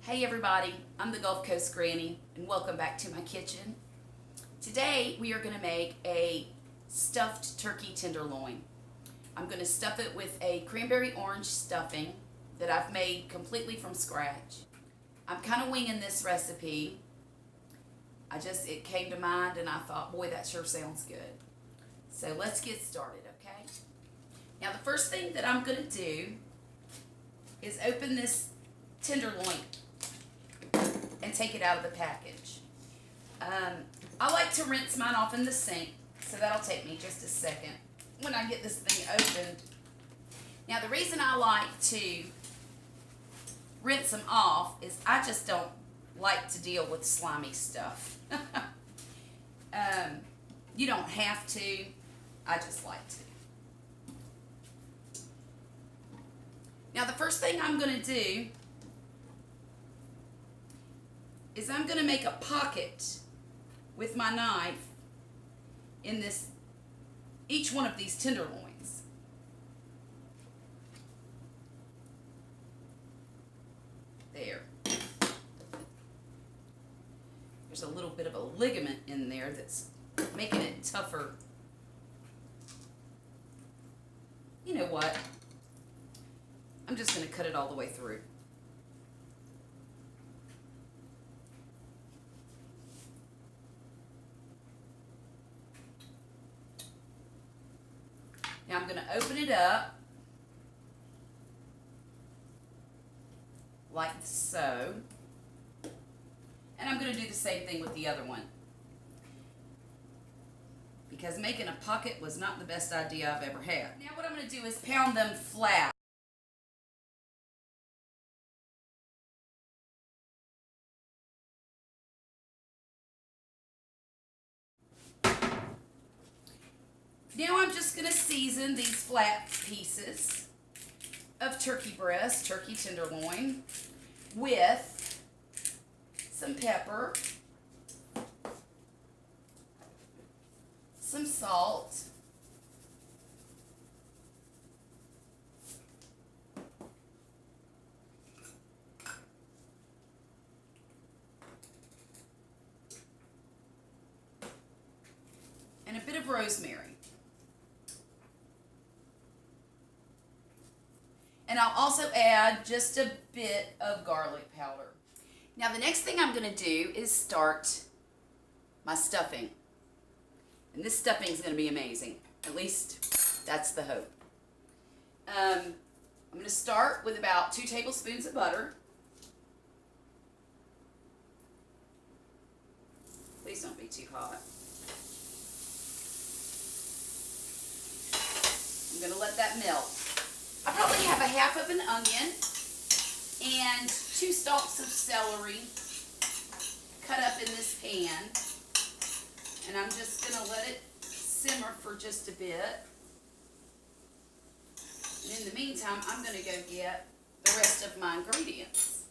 Hey everybody, I'm the Gulf Coast Granny and welcome back to my kitchen. Today we are going to make a stuffed turkey tenderloin. I'm going to stuff it with a cranberry orange stuffing that I've made completely from scratch. I'm kind of winging this recipe. It came to mind and I thought, boy, that sure sounds good. So let's get started, okay? Now the first thing that I'm going to do is open this tenderloin and take it out of the package. I like to rinse mine off in the sink, so that'll take me just a second when I get this thing opened. Now the reason I like to rinse them off is I just don't like to deal with slimy stuff. You don't have to, I just like to. Now the first thing I'm going to do is I'm going to make a pocket with my knife in each one of these tenderloins. There. There's a little bit of a ligament in there that's making it tougher. You know what? I'm just going to cut it all the way through. Now I'm going to open it up like so, and I'm going to do the same thing with the other one, because making a pocket was not the best idea I've ever had. Now what I'm going to do is pound them flat. Now I'm just going to season these flat pieces of turkey breast, turkey tenderloin, with some pepper, some salt, and a bit of rosemary. And I'll also add just a bit of garlic powder. Now the next thing I'm going to do is start my stuffing. And this stuffing is going to be amazing. At least that's the hope. I'm going to start with about 2 tablespoons of butter. Please don't be too hot. I'm going to let that melt. I probably have a half of an onion and 2 stalks of celery cut up in this pan. And I'm just going to let it simmer for just a bit. And in the meantime, I'm going to go get the rest of my ingredients.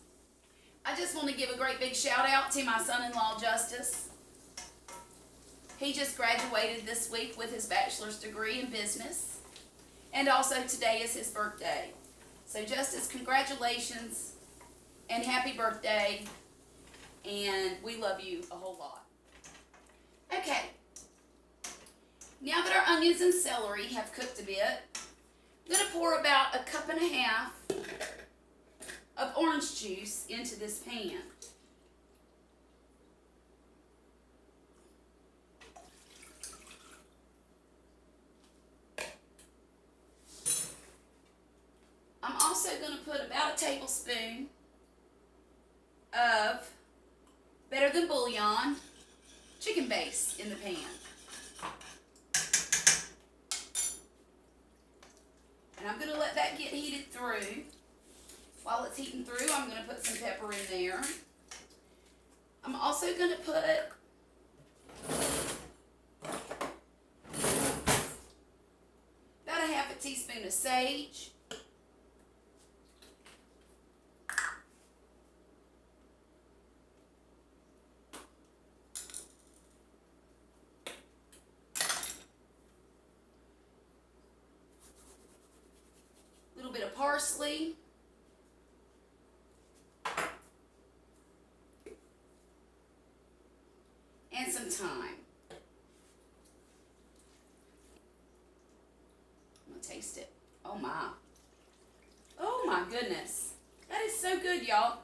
I just want to give a great big shout out to my son-in-law, Justice. He just graduated this week with his bachelor's degree in business. And also today is his birthday. So Justice, congratulations and happy birthday. And we love you a whole lot. Okay. Now that our onions and celery have cooked a bit, I'm going to pour about 1.5 cups of orange juice into this pan. I'm also going to put about 1 tablespoon of Better Than Bouillon chicken base in the pan. And I'm going to let that get heated through. While it's heating through, I'm going to put some pepper in there. I'm also going to put about 1/2 teaspoon of sage. Bit of parsley, and some thyme. I'm gonna taste it. Oh my. Oh my goodness. That is so good, y'all.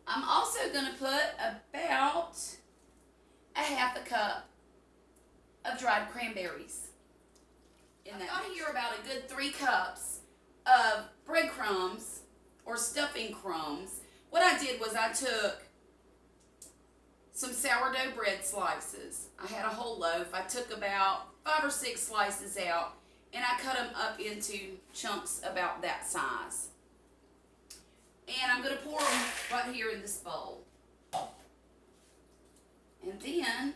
I'm also gonna put about a half a cup of dried cranberries in that. I've got here about a good 3 cups of breadcrumbs or stuffing crumbs. What I did was I took some sourdough bread slices. I had a whole loaf. I took about 5 or 6 slices out and I cut them up into chunks about that size. And I'm going to pour them right here in this bowl. And then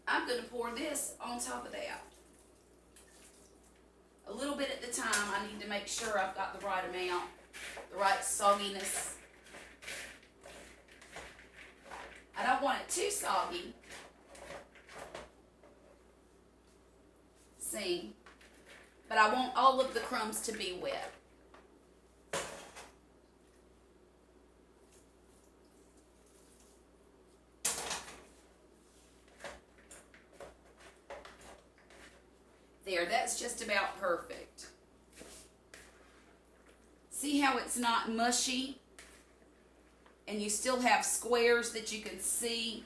I'm going to pour this on top of that. A little bit at the time. I need to make sure I've got the right amount, the right sogginess. I don't want it too soggy. See? But I want all of the crumbs to be wet. There, that's just about perfect. See how it's not mushy? And you still have squares that you can see.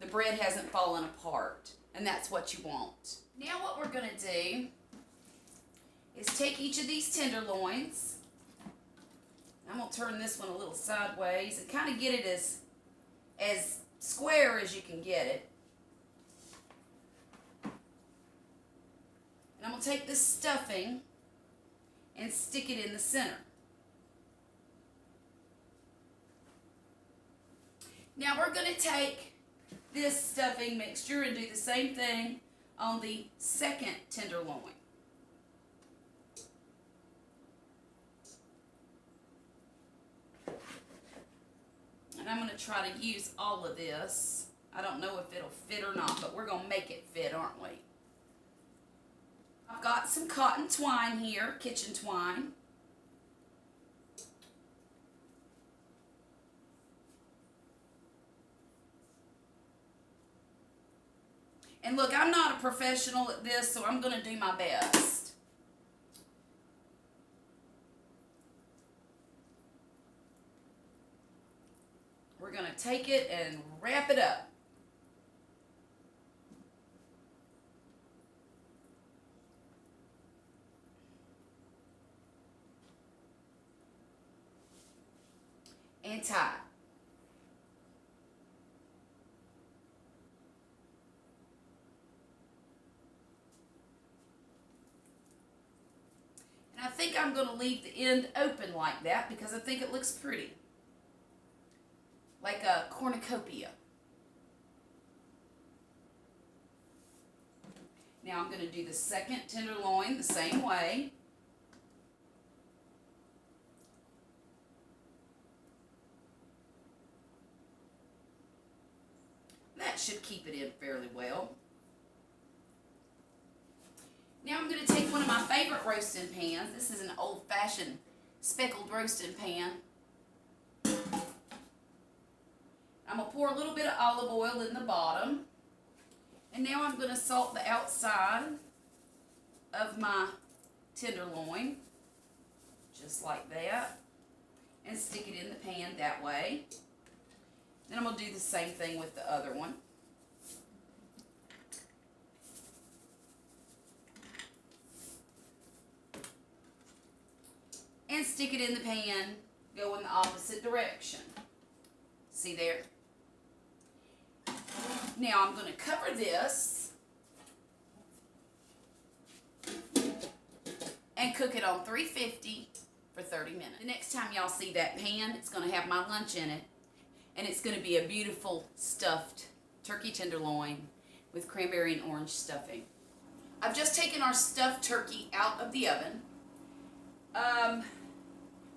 The bread hasn't fallen apart. And that's what you want. Now what we're going to do is take each of these tenderloins. I'm going to turn this one a little sideways and kind of get it as square as you can get it. And I'm going to take this stuffing and stick it in the center. Now we're going to take this stuffing mixture and do the same thing on the second tenderloin. And I'm going to try to use all of this. I don't know if it'll fit or not, but we're going to make it fit, aren't we? I've got some cotton twine here, kitchen twine. And look, I'm not a professional at this, so I'm going to do my best. We're going to take it and wrap it up. And tie. And I think I'm going to leave the end open like that because I think it looks pretty. Like a cornucopia. Now I'm going to do the second tenderloin the same way. That should keep it in fairly well. Now I'm going to take one of my favorite roasting pans. This is an old-fashioned speckled roasting pan. I'm going to pour a little bit of olive oil in the bottom. And now I'm going to salt the outside of my tenderloin. Just like that. And stick it in the pan that way. Then I'm going to do the same thing with the other one. And stick it in the pan, go in the opposite direction. See there? Now I'm going to cover this and cook it on 350 for 30 minutes. The next time y'all see that pan, it's going to have my lunch in it. And it's going to be a beautiful stuffed turkey tenderloin with cranberry and orange stuffing. I've just taken our stuffed turkey out of the oven.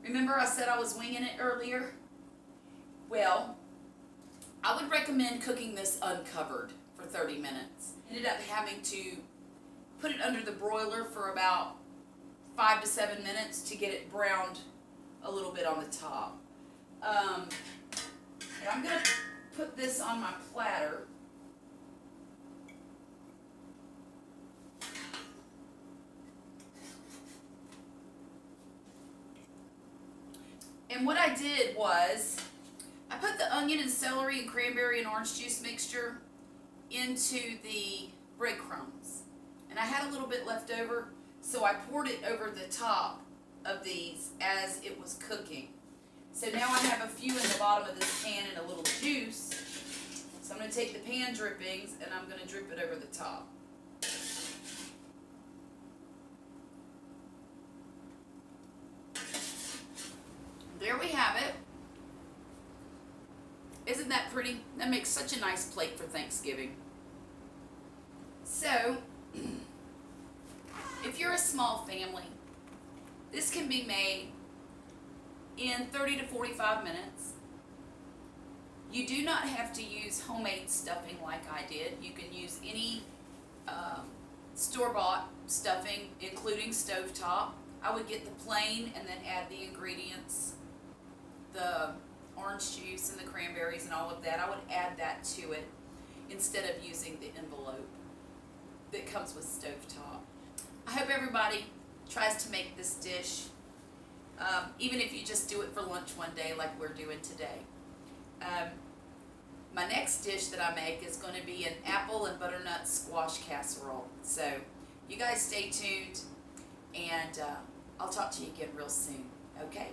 Remember I said I was winging it earlier? Well, I would recommend cooking this uncovered for 30 minutes. Ended up having to put it under the broiler for about 5 to 7 minutes to get it browned a little bit on the top. And I'm going to put this on my platter. And what I did was, I put the onion and celery and cranberry and orange juice mixture into the breadcrumbs. And I had a little bit left over, so I poured it over the top of these as it was cooking. So now I have a few in the bottom of this pan and a little juice. So I'm going to take the pan drippings and I'm going to drip it over the top. There we have it. Isn't that pretty? That makes such a nice plate for Thanksgiving. So, if you're a small family, this can be made in 30 to 45 minutes. You do not have to use homemade stuffing like I did. You can use any store-bought stuffing, including stovetop. I would get the plain and then add the ingredients, the orange juice and the cranberries and all of that. I would add that to it instead of using the envelope that comes with stovetop. I hope everybody tries to make this dish, even if you just do it for lunch one day like we're doing today. My next dish that I make is going to be an apple and butternut squash casserole. So you guys stay tuned, and I'll talk to you again real soon. Okay?